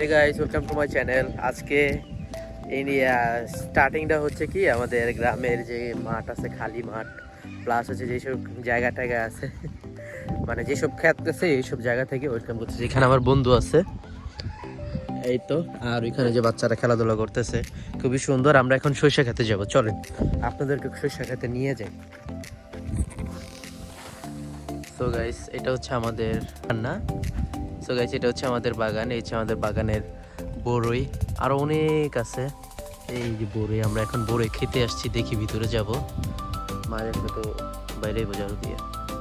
Hey guys, welcome to my channel. আজকে এই স্টার্টিংটা হচ্ছে কি আমাদের গ্রামের যে মাঠ আছে, খালি মাঠ প্লাস হচ্ছে যেসব জায়গা টায়গা আছে মানে যেসব ক্ষেত আছে এইসব জায়গা থেকে ওয়েলকাম করতেছে। এখানে আমার বন্ধু আছে এই তো, আর ওইখানে যে বাচ্চারা খেলাধুলা করতেছে খুবই সুন্দর। আমরা এখন সরিষা খেতে যাব, চলেন আপনাদেরকে সরিষা খেতে নিয়ে যাই। সো গাইস, এটা হচ্ছে আমাদের রান্না। সো গাইস, এটা হচ্ছে আমাদের বাগান। এই হচ্ছে আমাদের বাগানের বড়ই, আরো অনেক আছে। এই যে বড়ই, আমরা এখন বড়ই খেতে আসছি। দেখি ভিতরে যাব। মায়ের তো বাইরে বাজার দিয়ে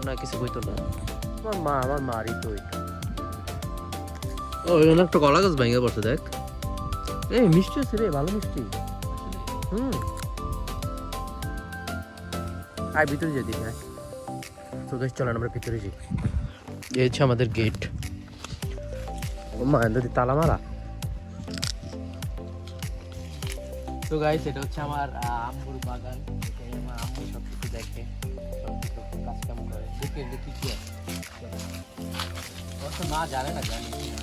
না কিছু কইতো না। আমার মারই তো ওইটা। ও এখানে একটা কলা গাছ ভেঙে পড়ছে, দেখ। এই মিষ্টি আছে রে, ভালো মিষ্টি। আয় ভিতরে যাই দেখি। তো গাইস চলেন আমরা ভিতরে যাই। এই হচ্ছে আমাদের গেট। ও মা, যদি তালা মারা। তো গাইস, এটা হচ্ছে আমার আম্মুর বাগান। এখানে আমার আম্মু সব কিছু দেখে, সব কিছু কাজ কাম করে। দেখে কি কি আছে অবশ্য মা জানে না, জানি না।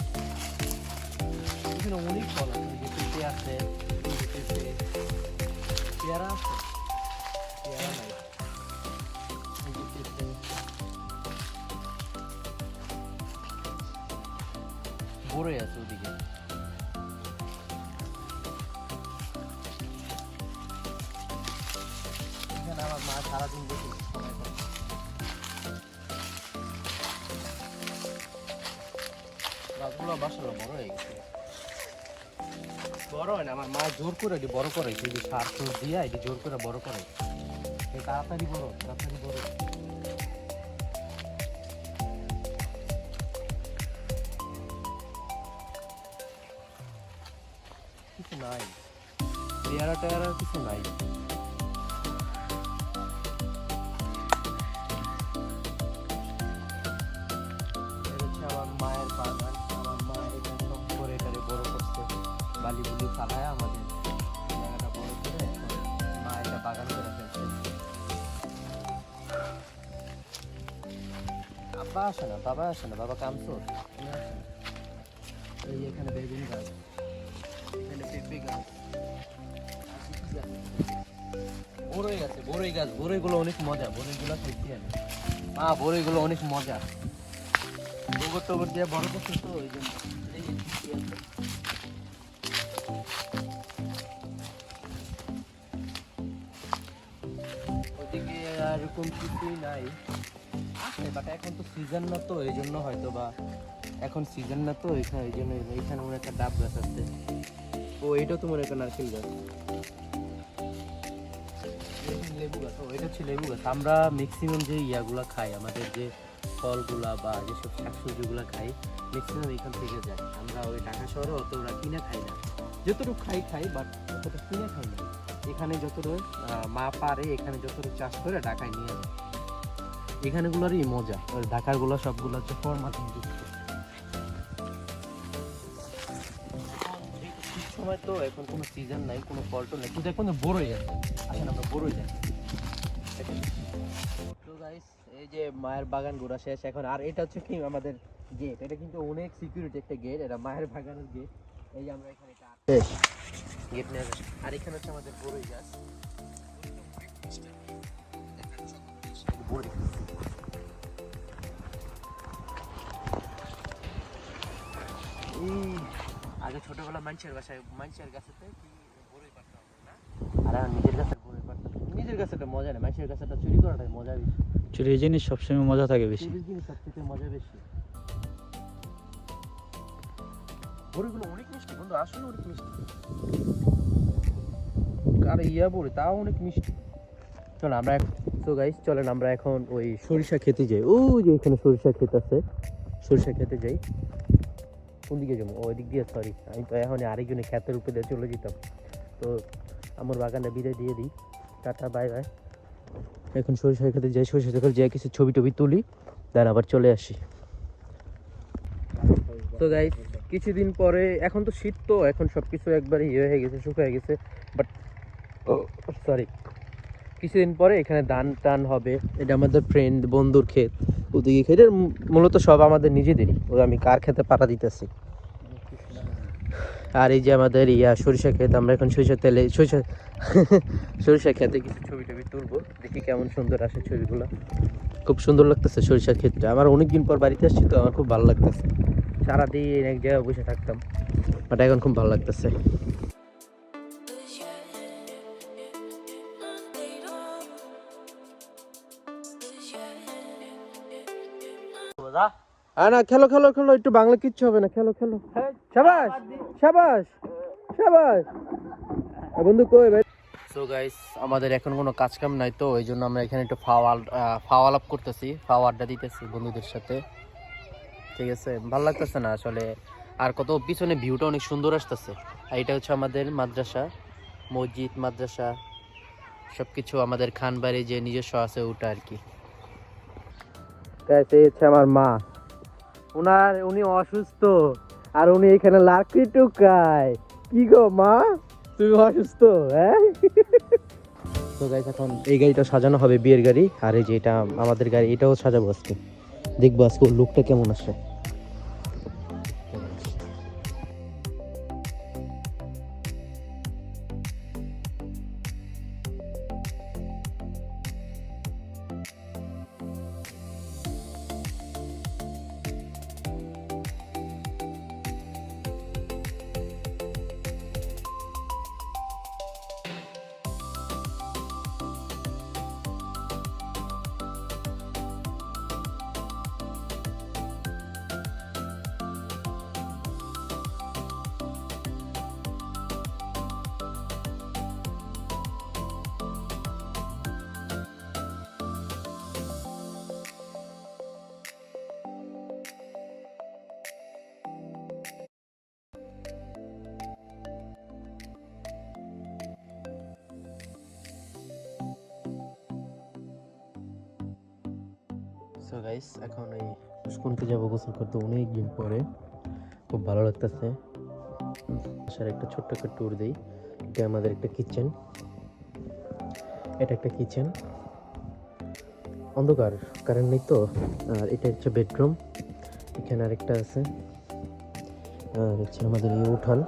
এখানে অনেক ফল আছে, যে পেঁপে আছে, পেয়ারা আছে, পেয়ারা নাই, বড়ই আছে ওদিকে। এখানে আমার মা সারাদিন বসে সময় করে। গাছগুলো বাসালো বড় হয়ে গেছে। বড় হয় না, আমার মা জোর করে বড় করে, এই যে সার সুর দিয়ে এটি জোর করে বড় করে। তাড়াতাড়ি বড়, তাড়াতাড়ি বড়। কিছু নাই, পেয়ারা টেয়ারা কিছু নাই। আমার মায়ের বাগান, আমার মা এটা সব করে এটারে বড় করছে, বালি বুলি ফালায় আমাদের জায়গাটা বড় করে মা এটা বাগান করে ফেলছে। আব্বা আসে না, বাবা আসে না, বাবা কামচোর আসে না। এই এখানে বেগুন গাছ, এখানে পেঁপে গাছ, বড়ই গাছে, বড়ই গাছ। বড়ইগুলো অনেক মজা, বড়ইগুলো খাইছি আমি। মা বড়ইগুলো অনেক মজা, গোবর টোবর দিয়ে বড় করছে তো ওই জন্য। ওদিকে আর এরকম কিছুই নাই আছে, বাট এখন তো সিজন না, তো এই জন্য হয়তো বা এখন সিজন না, তো এখানে এই জন্য। এইখানে মনে একটা ডাব গাছ আছে। ও এটাও তো মনে একটা নারকেল গাছ, লেবু গাছ। ও এটা হচ্ছে লেবু গাছ। আমরা ম্যাক্সিমাম যে ইয়াগুলা খাই, আমাদের যে ফলগুলা বা যেসব শাকসবজিগুলা খাই, ম্যাক্সিমাম এখান থেকে যায়। আমরা ওই ঢাকা শহরে অত ওরা কিনে খাই না, যতটুকু খাই বাট অতটা কিনে খাই না। এখানে যতটুকু মা পারে, এখানে যতটুকু চাষ করে ঢাকায় নিয়ে যায়। এখানেগুলোরই মজা, ওই ঢাকারগুলো সবগুলো হচ্ছে ফরমালিন যুক্ত। সময় তো এখন কোনো সিজন নাই, কোনো ফল টল নেই, কিন্তু এখন বড়ই আছে। আসেন আমরা বড়ই যাই। তো গাইস, এই যে মায়ের বাগান ঘোরা শেষ এখন। আর এটা হচ্ছে কি আমাদের গেট, এটা কিন্তু অনেক সিকিউরিটি একটা গেট, এটা মায়ের বাগানের গেট। এই যে আমরা এখানে গেট নিয়ে যাই। আর এখানে হচ্ছে আমাদের বড়ই গাছ। আগে ছোটবেলা মানুষের বাসায়, মানুষের গাছেতে কি বড়ই পারতাম না, আর এখন নিজের গাছের বড়ই পারতাম। নিজের গাছেটা মজা নেই, মানুষের গাছেটা চুরি করাটাই মজা বেশি। চুরির জিনিস সবসময় মজা থাকে বেশি। চুরির জিনিস সবথেকে মজা বেশি। বড়িগুলো অনেক মিষ্টি বন্ধু, আসলে অনেক মিষ্টি। আর ইয়া বড়ি তাও অনেক মিষ্টি। চল আমরা, তো গাইস চলেন আমরা এখন ওই সরিষা খেতে যাই। ও যে এখানে সরিষা ক্ষেত আছে, সরিষা খেতে যাই। কোন দিকে যাবো? ওই দিক দিয়ে, সরি আমি তো এখন আরেকজনের ক্ষেতের উপরে দিয়ে চলে যেতাম। তো আমার বাগানে বিদায় দিয়ে দিই, টাটা বাই বাই। এখন সরিষা খেতে যাই, সরিষা খেতে যাই, কিছু ছবি টবি তুলি, দেন আবার চলে আসি। তো গাইস কিছুদিন পরে, এখন তো শীত, তো এখন সব কিছু একবারে ইয়ে হয়ে গেছে, শুকিয়ে গেছে। বাট সরি, কিছুদিন পরে এখানে ধান টান হবে। এটা আমাদের ফ্রেন্ড বন্ধুর ক্ষেত, ওদিকে ক্ষেতের মূলত সব আমাদের নিজেদেরই। ও আমি কার খেতে পাড়া দিতেছি। আর এই যে আমাদের সরিষা ক্ষেত, আমরা এখন সরিষা তেলে সরিষা খেতে কিছু ছবি টবি তুলবো, দেখি কেমন সুন্দর আসে ছবিগুলো। খুব সুন্দর লাগতেছে সরিষা ক্ষেতটা। আমার অনেকদিন পর বাড়িতে আসছি তো, আমার খুব ভালো লাগতেছে। সারাদিন এক জায়গায় বসে থাকতাম, বাট এখন খুব ভালো লাগতেছে। না খেলো খেলো খেলো, একটু বাংলা কিচ্ছু হবে না, খেলো খেলো। শাবাশ শাবাশ শাবাশ। বন্ধু কই ভাই? সো গাইস, আমাদের এখন কোনো কাজ কাম নাই, তো এই জন্য আমরা এখানে একটু ফাওয়াল আপ করতেছি, ফাওয়া আড্ডা দিতেছি বন্ধুদের সাথে। ঠিক আছে, ভালো লাগতেছে না আসলে। আর কত পিছনে ভিউটা অনেক সুন্দর আসতেছে। আর এটা হচ্ছে আমাদের মাদ্রাসা, মসজিদ মাদ্রাসা সবকিছু আমাদের খানবাড়ি যে নিজস্ব আছে ওটা আর কি। এই হচ্ছে আমার মা, উনি অসুস্থ আর উনি এখানে লাকড়ি টুকায়। কি গো মা, তুমি অসুস্থ? হ্যাঁ। তো গাইস, এখন এই গাড়িটা সাজানো হবে, বিয়ের গাড়ি। আর এই যে এটা আমাদের গাড়ি, এটাও সাজাবো আজকে। দেখবো আজকে ওর লুকটা কেমন আসে। সো গাইস, এখন এই পুষ্করণীতে যাবো গোসল করতে অনেক দিন পরে, খুব ভালো লাগতেছে। আসার একটা ছোট্ট একটা ট্যুর দিই। এটা আমাদের একটা কিচেন, এটা একটা কিচেন, অন্ধকার, কারেন্ট নেই তো। আর এটা হচ্ছে বেডরুম, এখানে আরেকটা আছে। আর হচ্ছে আমাদের এই উঠান,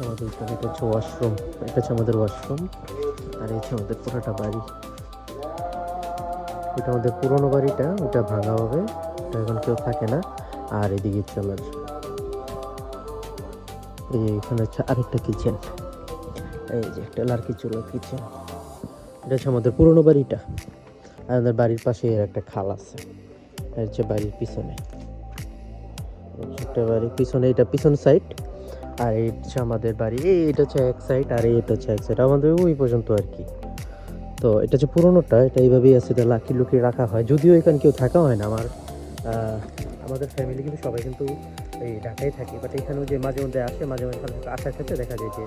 আমাদের উঠান। এটা হচ্ছে ওয়াশরুম, এটা হচ্ছে আমাদের ওয়াশরুম। আর এই হচ্ছে আমাদের পুরোটা বাড়ি। এটা আমাদের পুরোনো বাড়িটা, ওটা ভাঙা হবে, ওটা এখন কেউ থাকে না। আর এদিকে চলার এখানে হচ্ছে আরেকটা কিচেন, এই যে একটা লার্কি চুলা কিচেন। এটা হচ্ছে আমাদের পুরোনো বাড়িটা। আর আমাদের বাড়ির পাশে এর একটা খাল আছে। আর হচ্ছে বাড়ির পিছনে একটা বাড়ির পিছনে, এটা পিছন সাইড। আর এই হচ্ছে আমাদের বাড়ি, এটা হচ্ছে এক সাইড, আর এটা হচ্ছে এক সাইড, আমাদের ওই পর্যন্ত আর কি। তো এটা হচ্ছে পুরোনোটা, এটা এইভাবেই আছে, এটা লাকি লুকি রাখা হয়। যদিও এখানে কেউ থাকা হয় না, আমাদের ফ্যামিলি কিন্তু সবাই কিন্তু এই ঢাকায় থাকি, বাট এখানেও যে মাঝে মধ্যে আসে, মাঝে মাঝে আসার ক্ষেত্রে দেখা যায় যে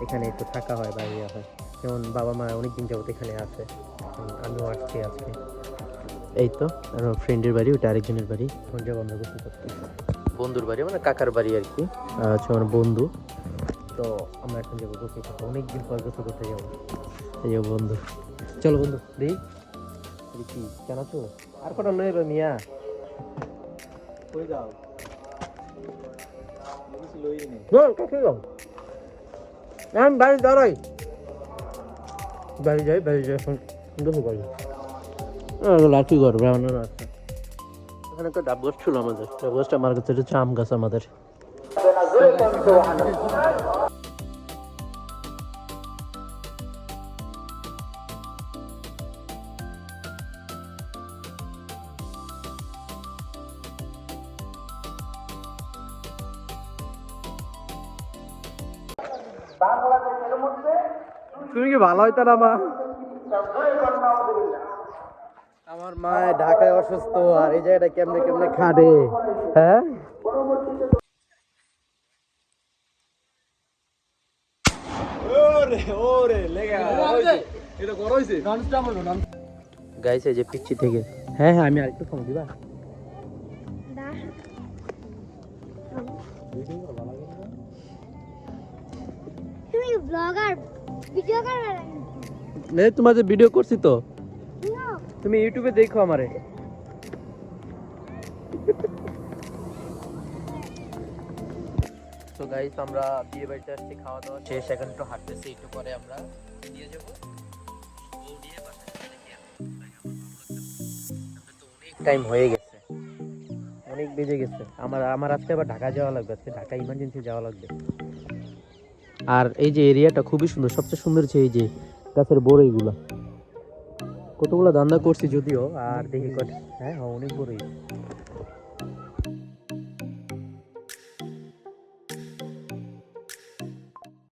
এখানে একটু থাকা হয় বা ইয়ে হয়। যেমন বাবা মা অনেকদিন যাবত এখানে আছে, আমিও আসছি আজকে। এই তো আমার ফ্রেন্ডের বাড়ি, ওটা আরেকজনের বাড়ি। এখন যাবো আমরা গোসল করতে, বন্ধুর বাড়ি, মানে কাকার বাড়ি আর কি। হচ্ছে আমার বন্ধু। তো আমরা এখন যাবো গোসল করতে, অনেকদিন পর গোসল করতে যাবো। এই যে বন্ধু, চলো বন্ধু দেই কি কেন আছো? আর কটা লয়ে এলো মিয়া, কই যাও? কাছে যাও, আমি বাড়ি দাঁড়াই, বাড়ি যাই, বাড়ি যাই এখন গোসল করি। লাঠি ঘর বানানো আছে, এখানে একটা ডাব গাছ ছিল আমাদের, ডাব গাছটা আমার কাছে, এটা হচ্ছে আম গাছ আমাদের। তুমি কি ভালো হইতা না মা? আমার মা ঢাকায় অসুস্থ, আর এই জায়গাটা কেমনে কেমনে খাটে। হ্যাঁ, গাইস এই যে পিচ্ছি থেকে। হ্যাঁ হ্যাঁ, আমি আরেকটু কম দিবা। তুমি ব্লগার, ভিডিও করার তোমাদের ভিডিও করছি তো, তুমি ইউটিউবে দেখো আমারে। তো গাইস আমরা বিয়ে বাড়িতে আসছি, খাওয়া দাওয়া শেষ, এখন একটু হাঁটতেছি, একটু পরে আমরা দিয়ে যাবো টাইম হয়ে গেছে, অনেক বেজে গেছে। আমার আজকে আবার ঢাকা যাওয়া লাগবে, আজকে ঢাকা ইমার্জেন্সি যাওয়া লাগবে। আর এই যে এরিয়াটা খুবই সুন্দর, সবচেয়ে সুন্দর হচ্ছে এই যে গাছের বড়ইগুলা, কতগুলো ধান্দা করছি যদিও, আর দেখি হ্যাঁ অনেক বড়ই।